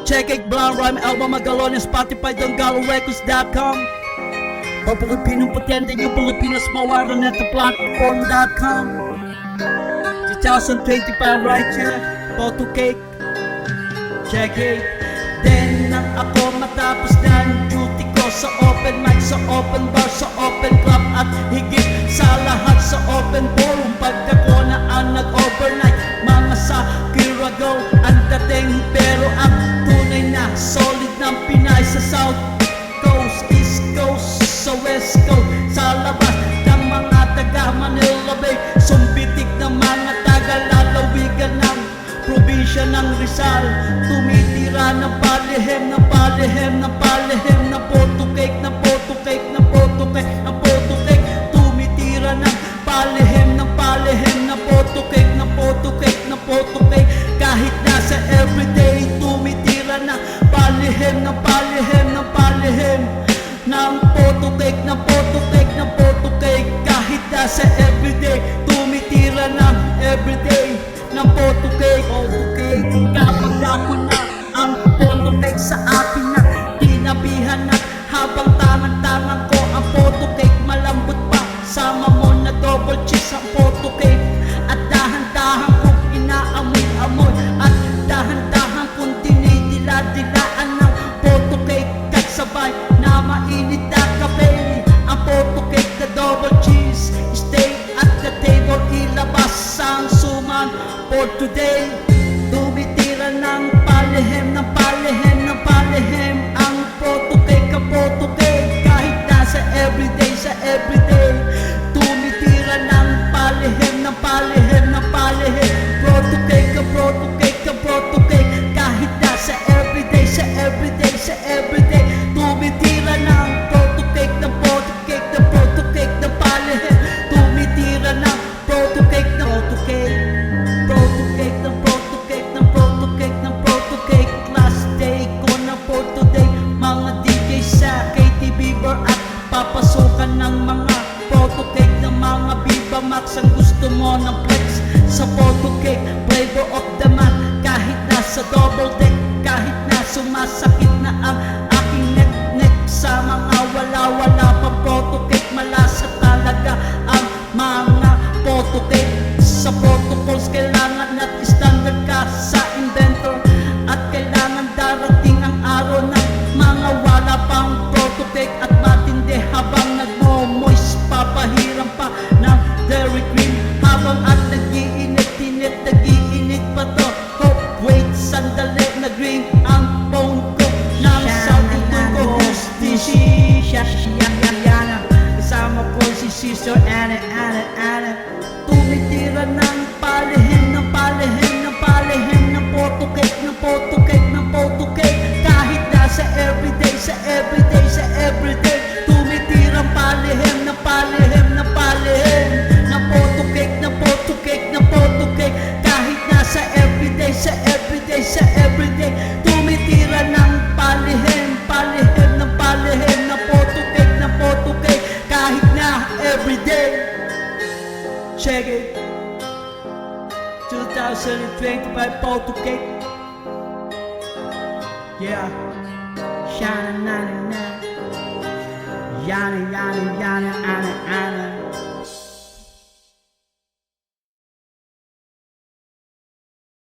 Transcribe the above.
Check it, Brown Rhyme album Magalon and Spotify, DonGaloRecords.com. O Pilipinong potente yung Pilipinas mawaran at the platform.com. 2025 right here, photo cake. Check it. Then nang ako matapos na ang duty ko sa open mic, sa open bar, sa open club at higit sa lahat sa open forum. Pagdako na ang nag-overnight, mga sa Kirago ang dating, pero ang tunay na solid ng Pinay sa South Coast, East Coast, sa West Coast, sa labas ng mga taga Manila Bay, sumbitik ng mga taga lalawigan ng probinsya ng Rizal. Tumitira ng palihim, ng palihim, ng palihim, ng photo cake, ng photo cake, ng photo cake, ng photo cake. Tumitira ng palihim, ng palihim, ng photo cake, ng photo cake, ng photo cake. Kahit nasa everyday, tumitira ng palihim, ng palihim, ng palihim, ng photo cake, ng photo cake, ng photo cake. Kahit nasa everyday, tumitira ng everyday ng photo cake. Photo cake, kapag ako na ang photo cake sa akin na tinabihan na, habang tangan-tangan ko ang photo cake, malambot pa, sama mo na double cheese ang photo cake. At dahan-dahan kong inaamoy-amoy, at dahan-dahan kong dinidila-dilaan ng photo cake, kasabay na mainit na kape. Ang photo cake na double cheese, stay at the table, ilabas ang suman for today. Tumitira ng palihim, ng palihim, ng palihim ang photo cake, ang photo cake. Kahit nasa everyday, sa everyday, tumitira ng palihim, ng palihim, ng palihim. Photo cake, ang photo cake, ang photo cake. Kahit nasa everyday, sa everyday, sa everyday, tumitira ng photo cake, ng photo cake, ng photo cake, ng palihim. Tumitira ng photo cake, ng photo cake, photo cake, ng photo cake, ng photo cake, ng photo cake. Last day ko na for today, mga DJ sa KTV bar at papasukan ng mga photo cake ng mga Viva Max. Ang gusto mo ng flex sa photo cake, flavor of the month. Kahit nasa double deck, kahit na sumasakit na ang aking neck sa mga wala-wala pang photo cake. Malasa talaga ang mga photo cake. Sa protocols kailangan at standard ka sa inventor, at kailangan darating ang araw na mga wala pang photo cake at matindi habang nagmo-moist, papahiram pa ng Dairy Queen habang at nag-iinit-init, nag-iinit pa to. Hope, wait, sandali, nag-ring ang phone ko ng sabi ko, who's this? Kasama ko si Sister Anna. Tumitira ng palihim, ng palihim, ng palihim, ng photo cake, ng photo cake, ng photo cake. Kahit nasa everyday, sa everyday, sa everyday, tumitira ng palihim, ng palihim, ng palihim, ng photo cake, ng photo cake, ng photo cake. Kahit nasa everyday, sa everyday, sa everyday, tumitira ng palihim, palihim, ng palihim, ng photo cake, ng photo cake. Kahit na everyday. Check it. 2025 photo cake. Yeah. Shana na na na. Yana yana yana ana ana.